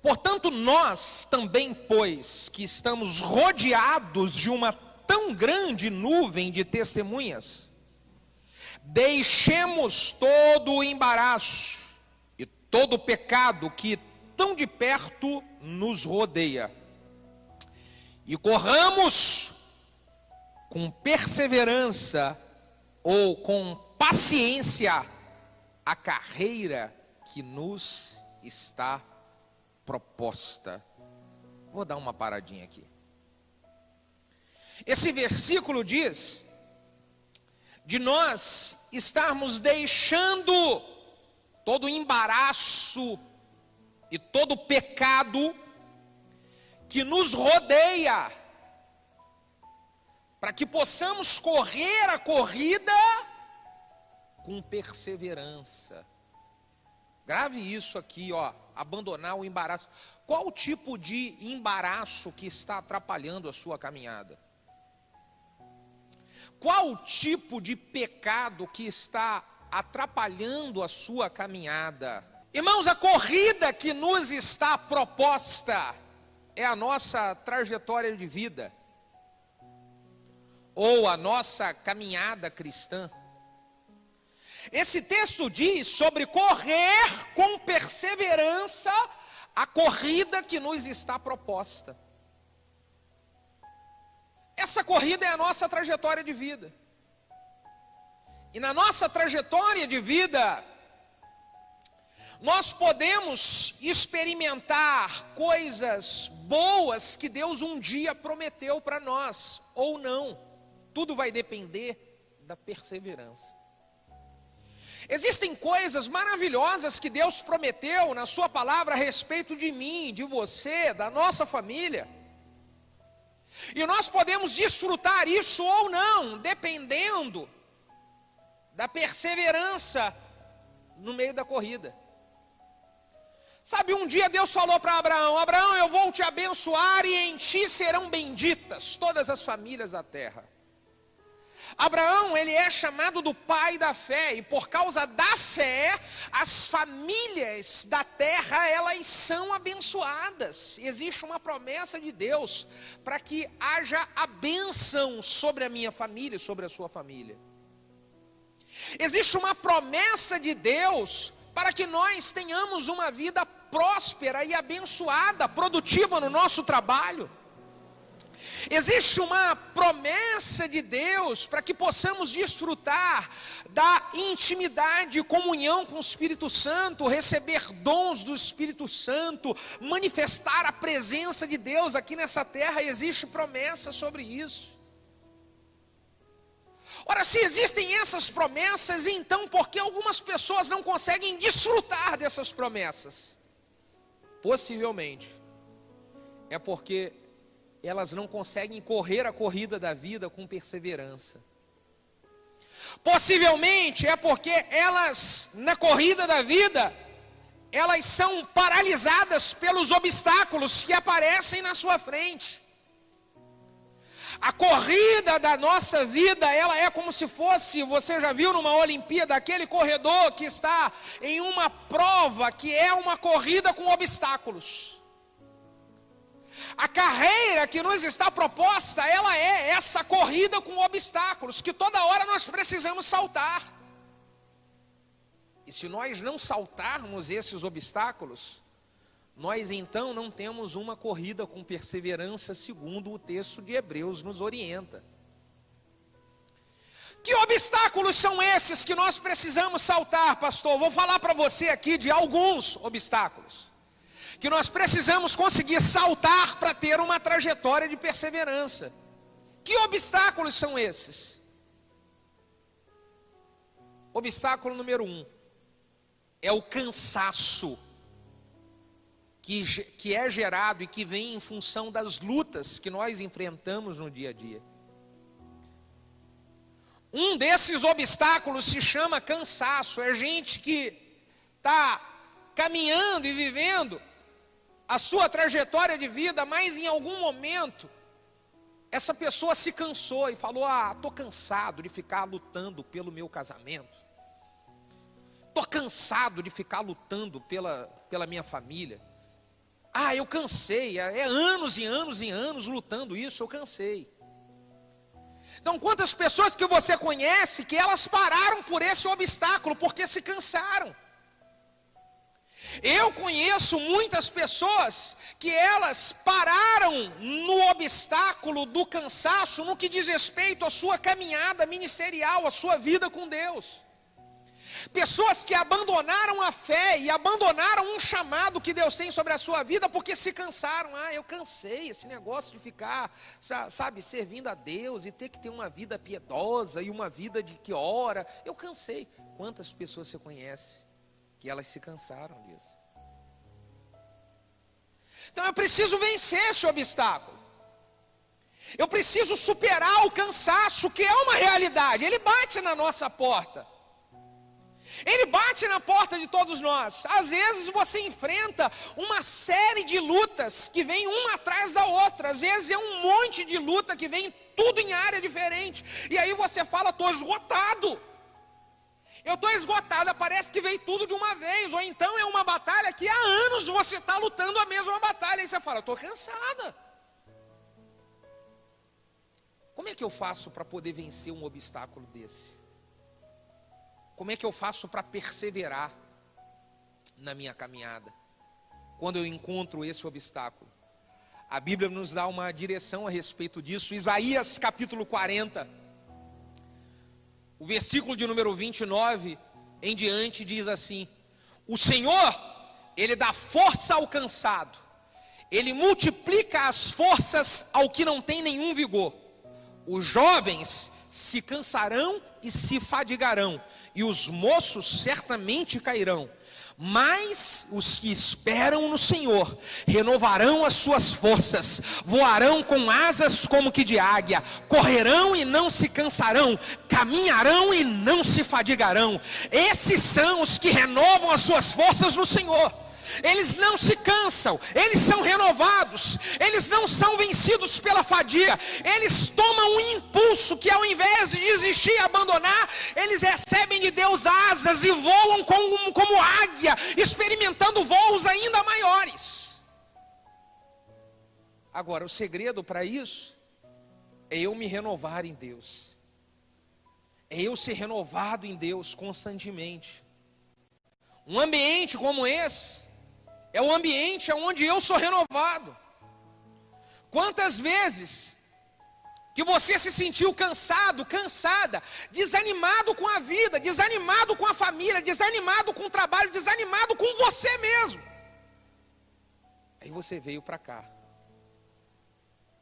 Portanto, nós também, pois, que estamos rodeados de uma tão grande nuvem de testemunhas, deixemos todo o embaraço e todo o pecado que tão de perto nos rodeia, e corramos com perseverança ou com paciência a carreira que nos está proposta. Vou dar uma paradinha aqui. Esse versículo diz de nós estarmos deixando todo o embaraço e todo o pecado que nos rodeia, para que possamos correr a corrida com perseverança. Grave isso aqui, ó, abandonar o embaraço. Qual o tipo de embaraço que está atrapalhando a sua caminhada? Qual o tipo de pecado que está atrapalhando a sua caminhada? Irmãos, a corrida que nos está proposta é a nossa trajetória de vida, ou a nossa caminhada cristã. Esse texto diz sobre correr com perseverança a corrida que nos está proposta. Essa corrida é a nossa trajetória de vida. E na nossa trajetória de vida, nós podemos experimentar coisas boas que Deus um dia prometeu para nós, ou não. Tudo vai depender da perseverança. Existem coisas maravilhosas que Deus prometeu na sua palavra a respeito de mim, de você, da nossa família. E nós podemos desfrutar isso ou não, dependendo da perseverança no meio da corrida. Sabe, um dia Deus falou para Abraão: Abraão, eu vou te abençoar e em ti serão benditas todas as famílias da terra. Abraão, ele é chamado do pai da fé, e por causa da fé, as famílias da terra, elas são abençoadas. Existe uma promessa de Deus para que haja a bênção sobre a minha família, sobre a sua família. Existe uma promessa de Deus para que nós tenhamos uma vida próspera e abençoada, produtiva no nosso trabalho. Existe uma promessa de Deus para que possamos desfrutar da intimidade e comunhão com o Espírito Santo, receber dons do Espírito Santo, manifestar a presença de Deus aqui nessa terra. Existe promessa sobre isso. Ora, se existem essas promessas, então por que algumas pessoas não conseguem desfrutar dessas promessas? Possivelmente é porque elas não conseguem correr a corrida da vida com perseverança. Possivelmente é porque elas, na corrida da vida, elas são paralisadas pelos obstáculos que aparecem na sua frente. A corrida da nossa vida, ela é como se fosse, você já viu numa Olimpíada, aquele corredor que está em uma prova que é uma corrida com obstáculos. A carreira que nos está proposta, ela é essa corrida com obstáculos, que toda hora nós precisamos saltar. E se nós não saltarmos esses obstáculos, nós então não temos uma corrida com perseverança, segundo o texto de Hebreus nos orienta. Que obstáculos são esses que nós precisamos saltar, pastor? Vou falar para você aqui de alguns obstáculos que nós precisamos conseguir saltar para ter uma trajetória de perseverança. Que obstáculos são esses? Obstáculo número 1 é o cansaço que é gerado e que vem em função das lutas que nós enfrentamos no dia a dia. Um desses obstáculos se chama cansaço. É gente que está caminhando e vivendo a sua trajetória de vida, mas em algum momento essa pessoa se cansou e falou: estou cansado de ficar lutando pelo meu casamento, estou cansado de ficar lutando pela minha família, Ah, eu cansei, é anos e anos e anos lutando isso, eu cansei. Então, quantas pessoas que você conhece que elas pararam por esse obstáculo, porque se cansaram? Eu conheço muitas pessoas que elas pararam no obstáculo do cansaço, no que diz respeito à sua caminhada ministerial, à sua vida com Deus. Pessoas que abandonaram a fé e abandonaram um chamado que Deus tem sobre a sua vida porque se cansaram. Ah, eu cansei esse negócio de ficar, sabe, servindo a Deus e ter que ter uma vida piedosa e uma vida de que ora. Eu cansei. Quantas pessoas você conhece que elas se cansaram disso? Então eu preciso vencer esse obstáculo. Eu preciso superar o cansaço, que é uma realidade. Ele bate na nossa porta. Ele bate na porta de todos nós. Às vezes você enfrenta uma série de lutas que vem uma atrás da outra. Às vezes é um monte de luta que vem tudo em área diferente. E aí você fala, estou esgotado. Eu estou esgotada, parece que veio tudo de uma vez. Ou então é uma batalha que há anos você está lutando a mesma batalha. E você fala, estou cansada. Como é que eu faço para poder vencer um obstáculo desse? Como é que eu faço para perseverar na minha caminhada, quando eu encontro esse obstáculo? A Bíblia nos dá uma direção a respeito disso. Isaías capítulo 40, o versículo de número 29 em diante diz assim: o Senhor, Ele dá força ao cansado, Ele multiplica as forças ao que não tem nenhum vigor. Os jovens se cansarão e se fadigarão, e os moços certamente cairão. Mas os que esperam no Senhor renovarão as suas forças, voarão com asas como que de águia, correrão e não se cansarão, caminharão e não se fadigarão. Esses são os que renovam as suas forças no Senhor. Eles não se cansam, eles são renovados, eles não são vencidos pela fadiga, eles tomam um impulso que ao invés de desistir e abandonar, eles recebem de Deus asas e voam como águia, experimentando voos ainda maiores. Agora, o segredo para isso é eu me renovar em Deus, é eu ser renovado em Deus constantemente. Um ambiente como esse é o ambiente onde eu sou renovado. Quantas vezes que você se sentiu cansado, cansada, desanimado com a vida, desanimado com a família, desanimado com o trabalho, desanimado com você mesmo. Aí você veio para cá.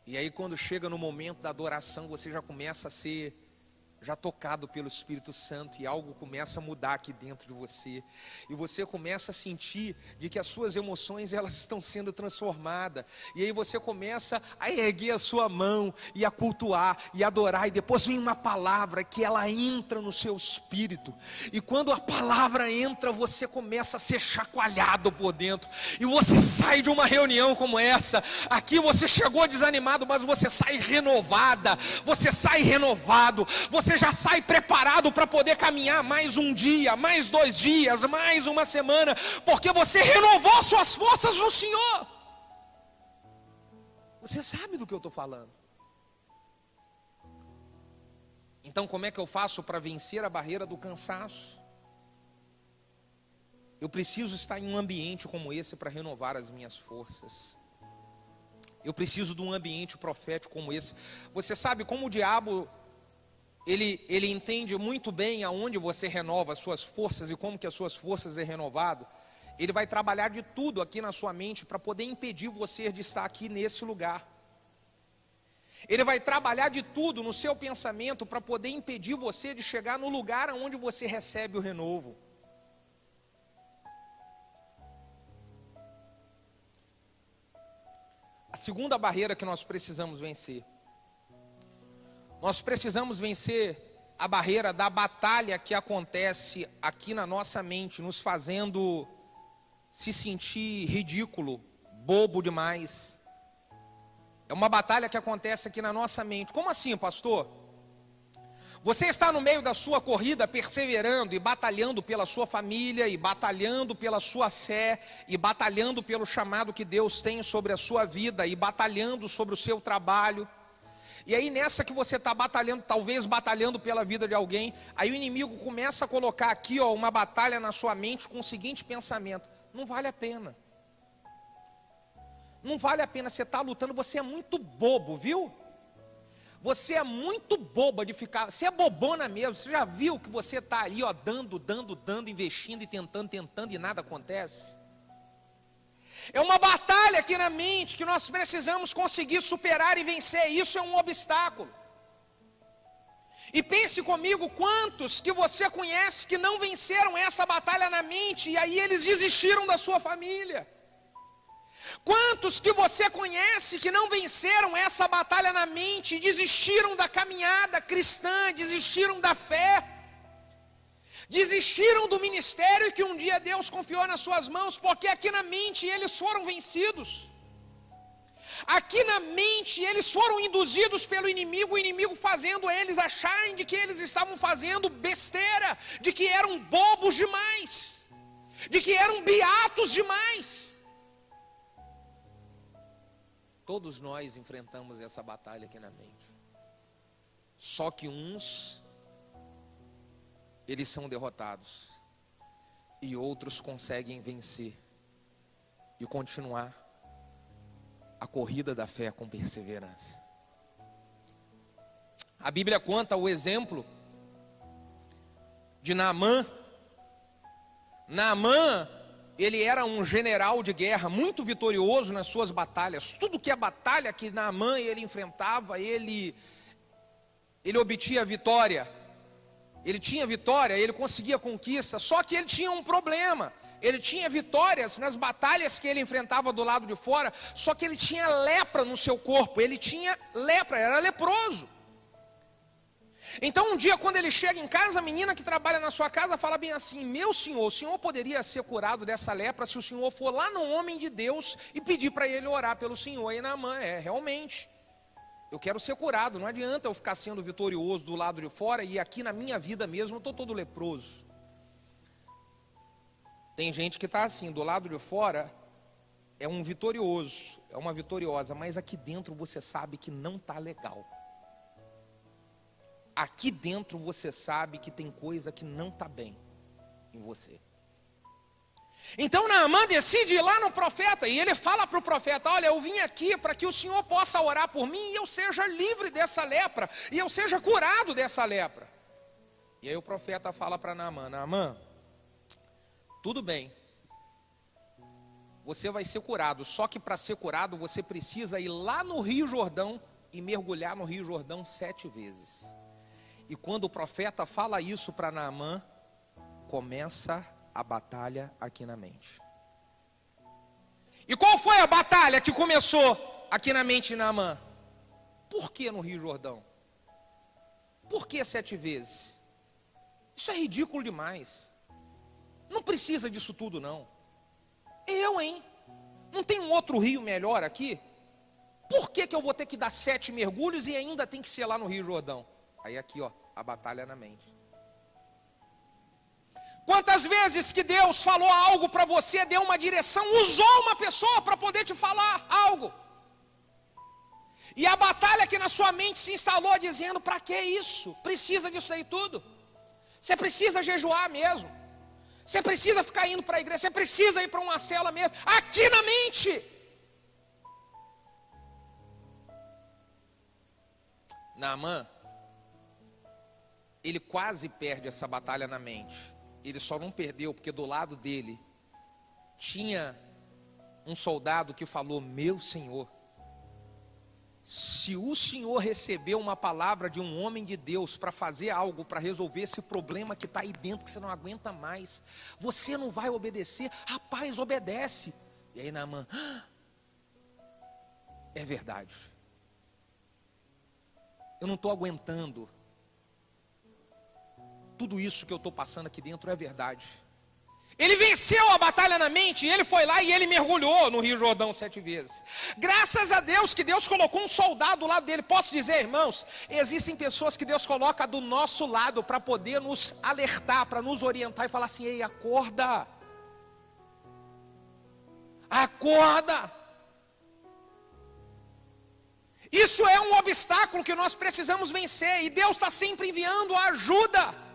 E aí quando chega no momento da adoração, você já começa a ser tocado pelo Espírito Santo, e algo começa a mudar aqui dentro de você, e você começa a sentir de que as suas emoções elas estão sendo transformadas, e aí você começa a erguer a sua mão, e a cultuar, e adorar, e depois vem uma palavra que ela entra no seu espírito, e quando a palavra entra, você começa a ser chacoalhado por dentro, e você sai de uma reunião como essa, aqui você chegou desanimado, mas você sai renovada, você sai renovado, você já sai preparado para poder caminhar mais um dia, mais 2 dias, mais uma semana, porque você renovou suas forças no Senhor. Você sabe do que eu estou falando. Então como é que eu faço para vencer a barreira do cansaço? Eu preciso estar em um ambiente como esse para renovar as minhas forças. Eu preciso de um ambiente profético como esse. Você sabe como o diabo ele entende muito bem aonde você renova as suas forças e como que as suas forças é renovado. Ele vai trabalhar de tudo aqui na sua mente para poder impedir você de estar aqui nesse lugar. Ele vai trabalhar de tudo no seu pensamento para poder impedir você de chegar no lugar onde você recebe o renovo. A segunda barreira que nós precisamos vencer. Nós precisamos vencer a barreira da batalha que acontece aqui na nossa mente, nos fazendo se sentir ridículo, bobo demais. É uma batalha que acontece aqui na nossa mente. Como assim, pastor? Você está no meio da sua corrida, perseverando e batalhando pela sua família, e batalhando pela sua fé, e batalhando pelo chamado que Deus tem sobre a sua vida, e batalhando sobre o seu trabalho. E aí nessa que você está batalhando, talvez batalhando pela vida de alguém, aí o inimigo começa a colocar aqui, ó, uma batalha na sua mente com o seguinte pensamento: não vale a pena. Não vale a pena, você está lutando, você é muito bobo, viu? Você é muito boba de ficar, você é bobona mesmo. Você já viu que você está aí, ó, dando, investindo e tentando e nada acontece? É uma batalha aqui na mente que nós precisamos conseguir superar e vencer. Isso é um obstáculo. E pense comigo, quantos que você conhece que não venceram essa batalha na mente e aí eles desistiram da sua família? Quantos que você conhece que não venceram essa batalha na mente, desistiram da caminhada cristã, desistiram da fé, desistiram do ministério que um dia Deus confiou nas suas mãos, porque aqui na mente eles foram vencidos. Aqui na mente eles foram induzidos pelo inimigo, o inimigo fazendo eles acharem de que eles estavam fazendo besteira, de que eram bobos demais, de que eram beatos demais. Todos nós enfrentamos essa batalha aqui na mente. Só que uns, eles são derrotados, e outros conseguem vencer e continuar a corrida da fé com perseverança. A Bíblia conta o exemplo de Naamã. Naamã, ele era um general de guerra, muito vitorioso nas suas batalhas. Tudo que é batalha que Naamã ele enfrentava, ele obtinha vitória. Ele tinha vitória, ele conseguia conquista, só que ele tinha um problema. Ele tinha vitórias nas batalhas que ele enfrentava do lado de fora, só que ele tinha lepra no seu corpo, ele tinha lepra, era leproso. Então um dia quando ele chega em casa, a menina que trabalha na sua casa fala bem assim: meu senhor, o senhor poderia ser curado dessa lepra se o senhor for lá no homem de Deus e pedir para ele orar pelo senhor. E Naamã, realmente, eu quero ser curado, não adianta eu ficar sendo vitorioso do lado de fora e aqui na minha vida mesmo eu estou todo leproso. Tem gente que está assim, do lado de fora é um vitorioso, é uma vitoriosa, mas aqui dentro você sabe que não está legal. Aqui dentro você sabe que tem coisa que não está bem em você. Então Naamã decide ir lá no profeta, e ele fala para o profeta: olha, eu vim aqui para que o senhor possa orar por mim e eu seja livre dessa lepra, e eu seja curado dessa lepra. E aí o profeta fala para Naamã: Naamã, tudo bem, você vai ser curado, só que para ser curado você precisa ir lá no Rio Jordão e mergulhar no Rio Jordão 7 vezes. E quando o profeta fala isso para Naamã, começa a batalha aqui na mente. E qual foi a batalha que começou aqui na mente de Naamã? Por que no Rio Jordão? Por que 7 vezes? Isso é ridículo demais. Não precisa disso tudo não. Não tem um outro rio melhor aqui? Por que eu vou ter que dar 7 mergulhos e ainda tem que ser lá no Rio Jordão? Aí aqui, ó, a batalha na mente. Quantas vezes que Deus falou algo para você, deu uma direção, usou uma pessoa para poder te falar algo, e a batalha que na sua mente se instalou dizendo: para que isso? Precisa disso daí tudo? Você precisa jejuar mesmo? Você precisa ficar indo para a igreja? Você precisa ir para uma célula mesmo? Aqui na mente. Naamã, ele quase perde essa batalha na mente. Ele só não perdeu porque do lado dele tinha um soldado que falou: meu senhor, se o senhor recebeu uma palavra de um homem de Deus para fazer algo, para resolver esse problema que está aí dentro, que você não aguenta mais, você não vai obedecer? Rapaz, obedece. E aí Naamã: é verdade, eu não estou aguentando. Tudo isso que eu estou passando aqui dentro é verdade. Ele venceu a batalha na mente, e ele foi lá e ele mergulhou no Rio Jordão 7 vezes. Graças a Deus que Deus colocou um soldado do lado dele. Posso dizer, irmãos, existem pessoas que Deus coloca do nosso lado para poder nos alertar, para nos orientar e falar assim: ei, acorda. Acorda. Isso é um obstáculo que nós precisamos vencer, e Deus está sempre enviando ajuda.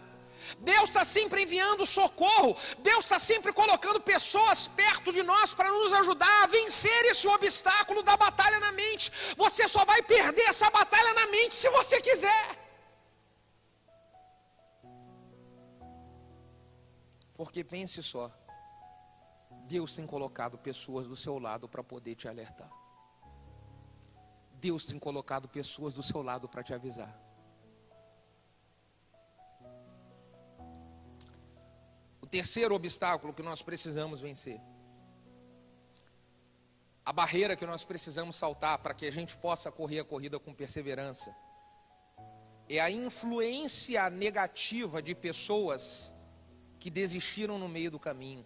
Deus está sempre enviando socorro. Deus está sempre colocando pessoas perto de nós para nos ajudar a vencer esse obstáculo da batalha na mente. Você só vai perder essa batalha na mente se você quiser. Porque pense só, Deus tem colocado pessoas do seu lado para poder te alertar. Deus tem colocado pessoas do seu lado para te avisar. O terceiro obstáculo que nós precisamos vencer, a barreira que nós precisamos saltar para que a gente possa correr a corrida com perseverança, é a influência negativa de pessoas que desistiram no meio do caminho.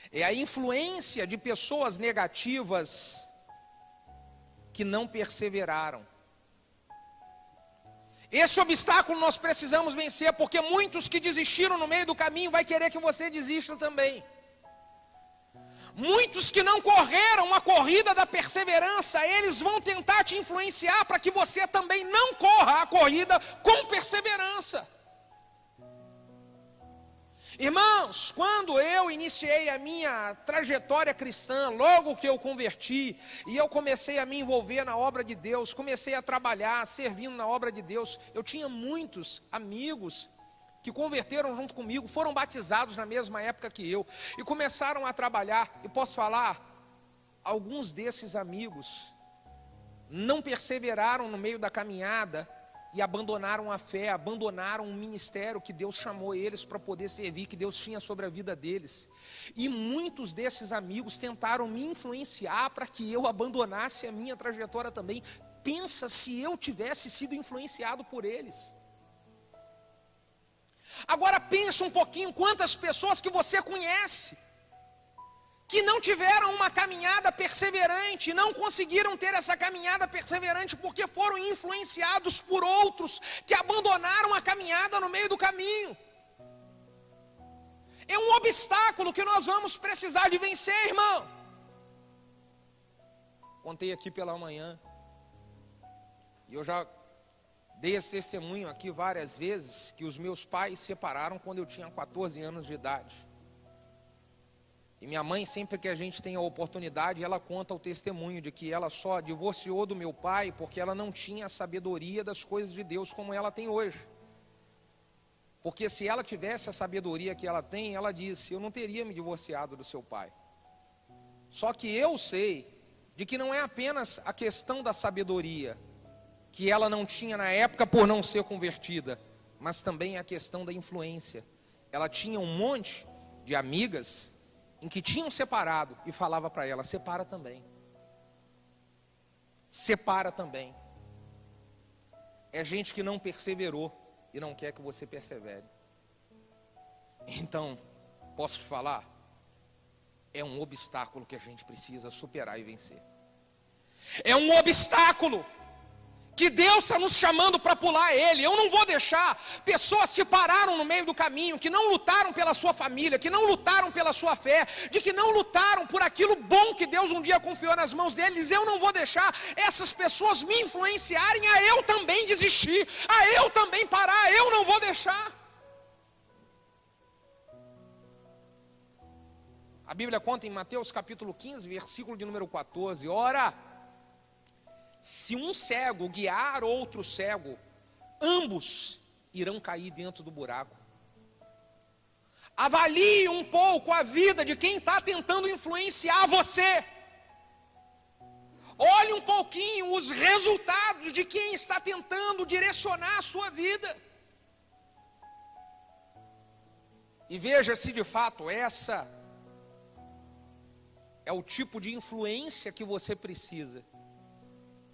É a influência de pessoas negativas que não perseveraram. Esse obstáculo nós precisamos vencer, porque muitos que desistiram no meio do caminho vai querer que você desista também. Muitos que não correram a corrida da perseverança, eles vão tentar te influenciar para que você também não corra a corrida com perseverança. Irmãos, quando eu iniciei a minha trajetória cristã, logo que eu converti, e eu comecei a me envolver na obra de Deus, comecei a trabalhar, servindo na obra de Deus, eu tinha muitos amigos que converteram junto comigo, foram batizados na mesma época que eu, e começaram a trabalhar. E posso falar, alguns desses amigos não perseveraram no meio da caminhada, e abandonaram a fé, abandonaram o ministério que Deus chamou eles para poder servir, que Deus tinha sobre a vida deles. E muitos desses amigos tentaram me influenciar para que eu abandonasse a minha trajetória também. Pensa se eu tivesse sido influenciado por eles. Agora pensa um pouquinho quantas pessoas que você conhece que não tiveram uma caminhada perseverante, não conseguiram ter essa caminhada perseverante porque foram influenciados por outros que abandonaram a caminhada no meio do caminho. É um obstáculo que nós vamos precisar de vencer, irmão. Contei aqui pela manhã, e eu já dei esse testemunho aqui várias vezes, que os meus pais se separaram quando eu tinha 14 anos de idade. E minha mãe, sempre que a gente tem a oportunidade, ela conta o testemunho de que ela só divorciou do meu pai porque ela não tinha a sabedoria das coisas de Deus como ela tem hoje. Porque se ela tivesse a sabedoria que ela tem, ela disse: eu não teria me divorciado do seu pai. Só que eu sei de que não é apenas a questão da sabedoria que ela não tinha na época por não ser convertida, mas também a questão da influência. Ela tinha um monte de amigas em que tinham separado, e falava para ela: separa também. Separa também. É gente que não perseverou e não quer que você persevere. Então, posso te falar? É um obstáculo que a gente precisa superar e vencer. É um obstáculo que Deus está nos chamando para pular ele. Eu não vou deixar pessoas que pararam no meio do caminho, que não lutaram pela sua família, que não lutaram pela sua fé, de que não lutaram por aquilo bom que Deus um dia confiou nas mãos deles. Eu não vou deixar essas pessoas me influenciarem a eu também desistir, a eu também parar. Eu não vou deixar. A Bíblia conta em Mateus capítulo 15, versículo de número 14: ora, se um cego guiar outro cego, ambos irão cair dentro do buraco. Avalie um pouco a vida de quem está tentando influenciar você. Olhe um pouquinho os resultados de quem está tentando direcionar a sua vida. E veja se de fato essa é o tipo de influência que você precisa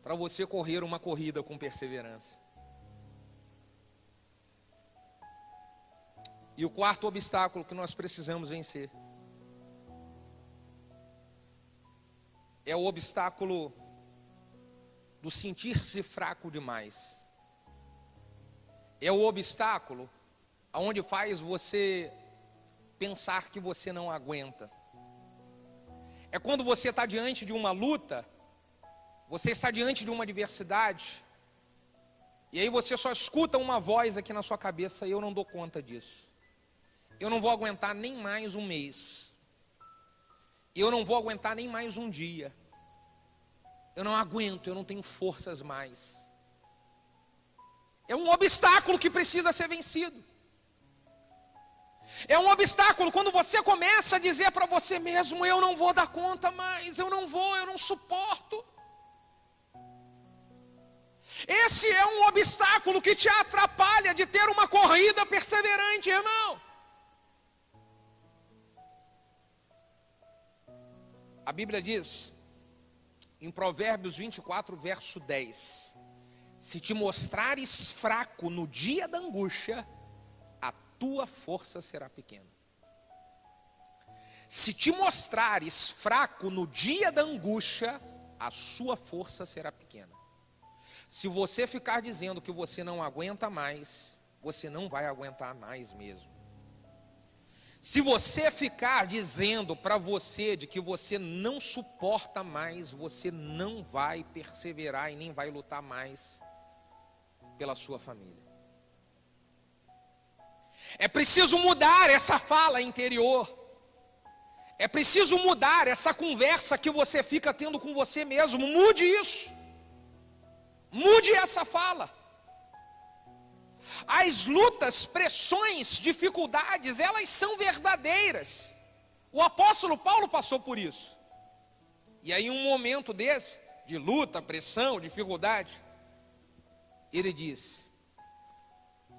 para você correr uma corrida com perseverança. E o quarto obstáculo que nós precisamos vencer é o obstáculo do sentir-se fraco demais. É o obstáculo onde faz você pensar que você não aguenta. É quando você está diante de uma luta, você está diante de uma adversidade, e aí você só escuta uma voz aqui na sua cabeça: eu não dou conta disso. Eu não vou aguentar nem mais um mês. Eu não vou aguentar nem mais um dia. Eu não aguento, eu não tenho forças mais. É um obstáculo que precisa ser vencido. É um obstáculo quando você começa a dizer para você mesmo: eu não vou dar conta mais, eu não suporto. Esse é um obstáculo que te atrapalha de ter uma corrida perseverante, irmão. A Bíblia diz, em Provérbios 24, verso 10: se te mostrares fraco no dia da angústia, a tua força será pequena. Se te mostrares fraco no dia da angústia, a sua força será pequena. Se você ficar dizendo que você não aguenta mais, você não vai aguentar mais mesmo. Se você ficar dizendo para você de que você não suporta mais, você não vai perseverar e nem vai lutar mais pela sua família. É preciso mudar essa fala interior. É preciso mudar essa conversa que você fica tendo com você mesmo. Mude isso. Mude essa fala. As lutas, pressões, dificuldades, elas são verdadeiras. O apóstolo Paulo passou por isso. E aí, em um momento desse, de luta, pressão, dificuldade, ele diz: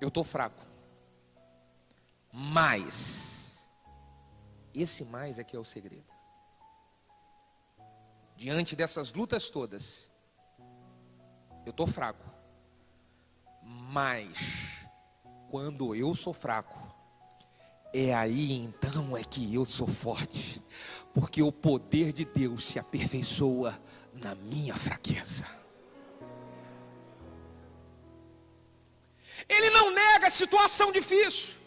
eu estou fraco. Mas, esse mais é que é o segredo. Diante dessas lutas todas, eu estou fraco. Mas, quando eu sou fraco, é aí então é que eu sou forte. Porque o poder de Deus se aperfeiçoa na minha fraqueza. Ele não nega a situação difícil.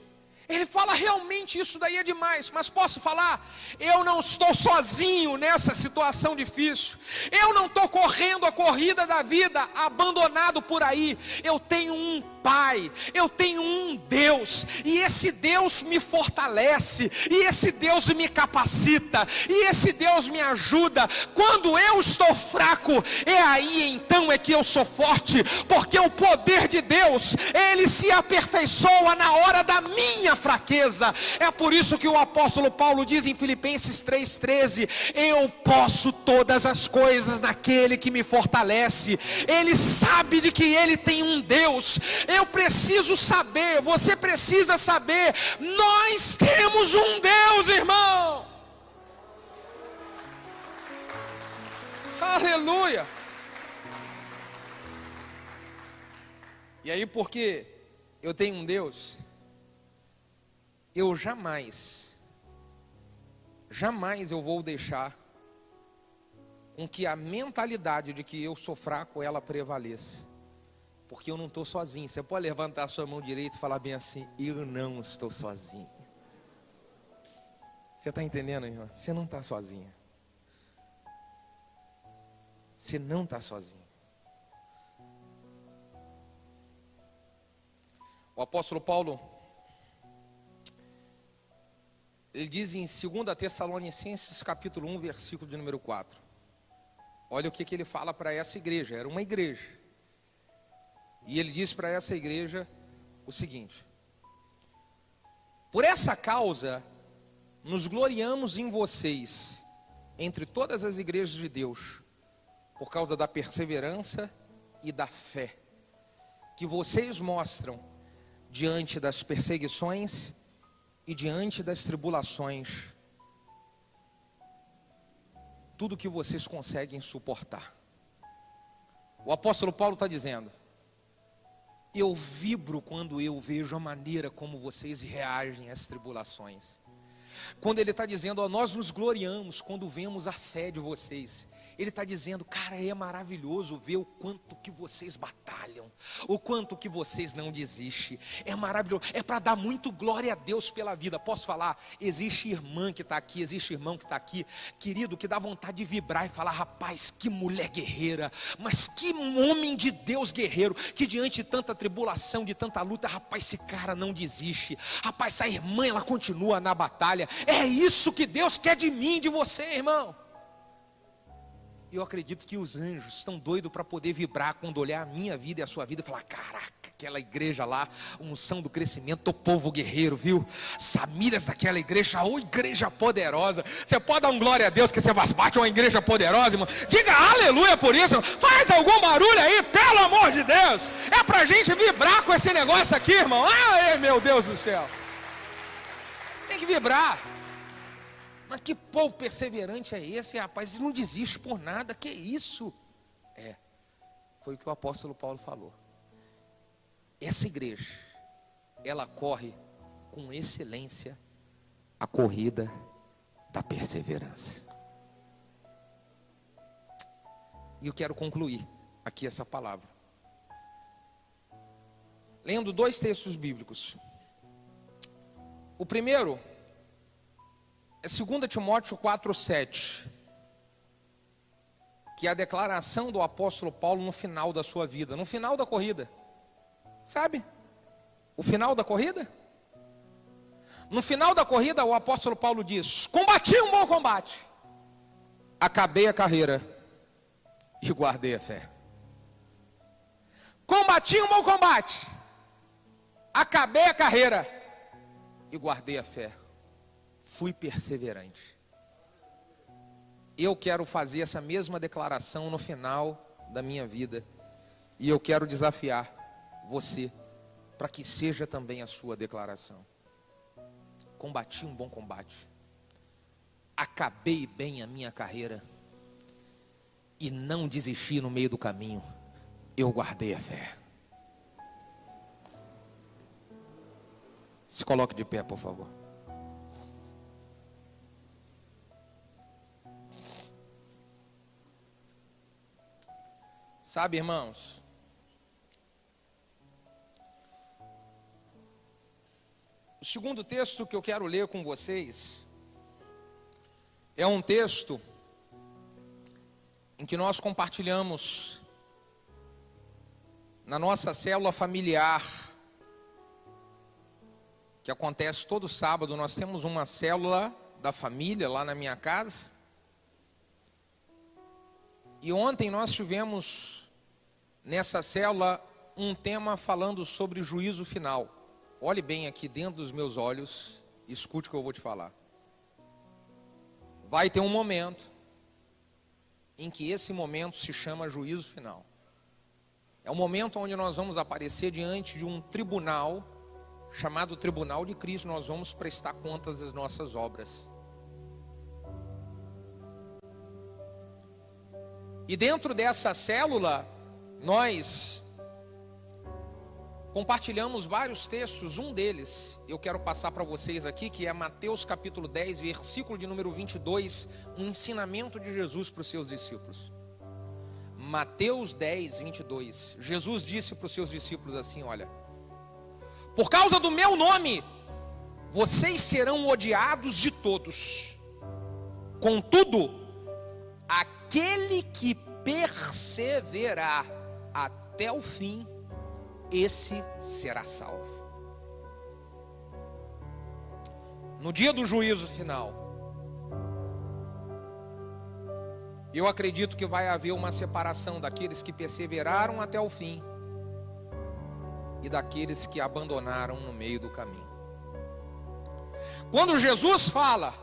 Ele fala: realmente isso daí é demais. Mas posso falar? Eu não estou sozinho nessa situação difícil. Eu não estou correndo a corrida da vida abandonado por aí. Eu tenho um Pai, eu tenho um Deus, e esse Deus me fortalece, e esse Deus me capacita, e esse Deus me ajuda. Quando eu estou fraco, é aí então é que eu sou forte, porque o poder de Deus, ele se aperfeiçoa na hora da minha fraqueza. É por isso que o apóstolo Paulo diz em Filipenses 3,13: eu posso todas as coisas naquele que me fortalece. Ele sabe de que ele tem um Deus. Eu preciso saber, você precisa saber, nós temos um Deus, irmão. Aleluia. E aí, porque eu tenho um Deus, eu jamais eu vou deixar com que a mentalidade de que eu sou fraco, ela prevaleça. Porque eu não estou sozinho. Você pode levantar a sua mão direita e falar bem assim: eu não estou sozinho. Você está entendendo, irmão? Você não está sozinho. Você não está sozinho. O apóstolo Paulo, ele diz em 2 Tessalonicenses capítulo 1, versículo de número 4. Olha o que ele fala para essa igreja. Era uma igreja. E ele diz para essa igreja o seguinte: por essa causa nos gloriamos em vocês, entre todas as igrejas de Deus, por causa da perseverança e da fé que vocês mostram diante das perseguições e diante das tribulações. Tudo que vocês conseguem suportar. O apóstolo Paulo está dizendo: Eu vibro quando eu vejo a maneira como vocês reagem às tribulações. Quando ele está dizendo, ó, nós nos gloriamos quando vemos a fé de vocês. Ele está dizendo, cara, é maravilhoso ver o quanto que vocês batalham, o quanto que vocês não desistem. É maravilhoso, é para dar muito glória a Deus pela vida. Posso falar? Existe irmã que está aqui, existe irmão que está aqui, querido, que dá vontade de vibrar e falar, rapaz, que mulher guerreira, mas que homem de Deus guerreiro, que diante de tanta tribulação, de tanta luta, rapaz, esse cara não desiste. Rapaz, essa irmã, ela continua na batalha. É isso que Deus quer de mim, de você, irmão. Eu acredito que os anjos estão doidos para poder vibrar quando olhar a minha vida e a sua vida e falar, caraca, aquela igreja lá, unção do crescimento, o povo guerreiro, viu? Samílias daquela igreja, ô igreja poderosa. Você pode dar um glória a Deus que você bate uma igreja poderosa, irmão? Diga aleluia por isso, irmão. Faz algum barulho aí, pelo amor de Deus. É pra gente vibrar com esse negócio aqui, irmão. Ai, meu Deus do céu. Tem que vibrar. Mas que povo perseverante é esse, rapaz? Ele não desiste por nada, que isso? Foi o que o apóstolo Paulo falou. Essa igreja, ela corre com excelência a corrida da perseverança. E eu quero concluir aqui essa palavra, lendo 2 textos bíblicos. O primeiro é 2 Timóteo 4:7, que é a declaração do apóstolo Paulo no final da sua vida, no final da corrida. Sabe? O final da corrida? No final da corrida, o apóstolo Paulo diz: combati um bom combate, acabei a carreira e guardei a fé. Combati um bom combate, acabei a carreira e guardei a fé. Fui perseverante. Eu quero fazer essa mesma declaração no final da minha vida. E eu quero desafiar você para que seja também a sua declaração. Combati um bom combate, acabei bem a minha carreira e não desisti no meio do caminho. Eu guardei a fé. Se coloque de pé, por favor. Sabe, irmãos, o segundo texto que eu quero ler com vocês é um texto em que nós compartilhamos na nossa célula familiar, que acontece todo sábado. Nós temos uma célula da família lá na minha casa. E ontem nós tivemos nessa célula um tema falando sobre juízo final. Olhe bem aqui dentro dos meus olhos, escute o que eu vou te falar. Vai ter um momento em que esse momento se chama juízo final. É o momento onde nós vamos aparecer diante de um tribunal, chamado Tribunal de Cristo. Nós vamos prestar contas das nossas obras. E dentro dessa célula, nós compartilhamos vários textos. Um deles, eu quero passar para vocês aqui, que é Mateus capítulo 10, versículo de número 22, um ensinamento de Jesus para os seus discípulos. Mateus 10, 22. Jesus disse para os seus discípulos assim, olha: por causa do meu nome, vocês serão odiados de todos. Contudo, aquele que perseverar até o fim, esse será salvo. No dia do juízo final, eu acredito que vai haver uma separação daqueles que perseveraram até o fim e daqueles que abandonaram no meio do caminho. Quando Jesus fala: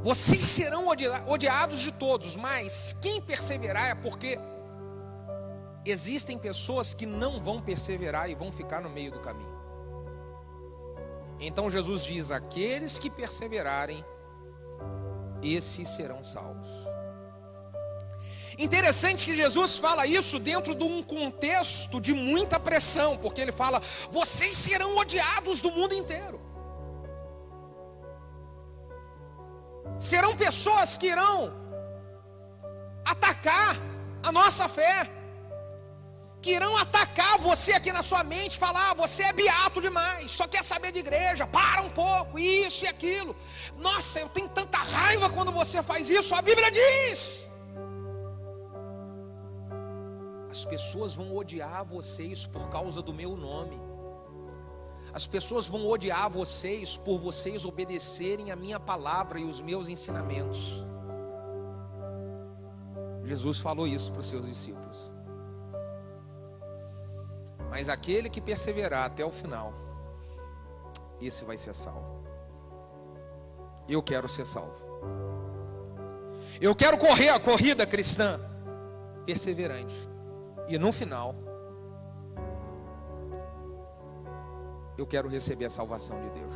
vocês serão odiados de todos, mas quem perseverar é porque existem pessoas que não vão perseverar e vão ficar no meio do caminho. Então Jesus diz: aqueles que perseverarem, esses serão salvos. Interessante que Jesus fala isso dentro de um contexto de muita pressão, porque ele fala: vocês serão odiados do mundo inteiro. Serão pessoas que irão atacar a nossa fé, que irão atacar você aqui na sua mente, falar: você é beato demais, só quer saber de igreja, para um pouco, isso e aquilo. Nossa, eu tenho tanta raiva quando você faz isso. A Bíblia diz: as pessoas vão odiar vocês por causa do meu nome. As pessoas vão odiar vocês por vocês obedecerem a minha palavra e os meus ensinamentos. Jesus falou isso para os seus discípulos. Mas aquele que perseverar até o final, esse vai ser salvo. Eu quero ser salvo. Eu quero correr a corrida cristã perseverante. E no final, eu quero receber a salvação de Deus.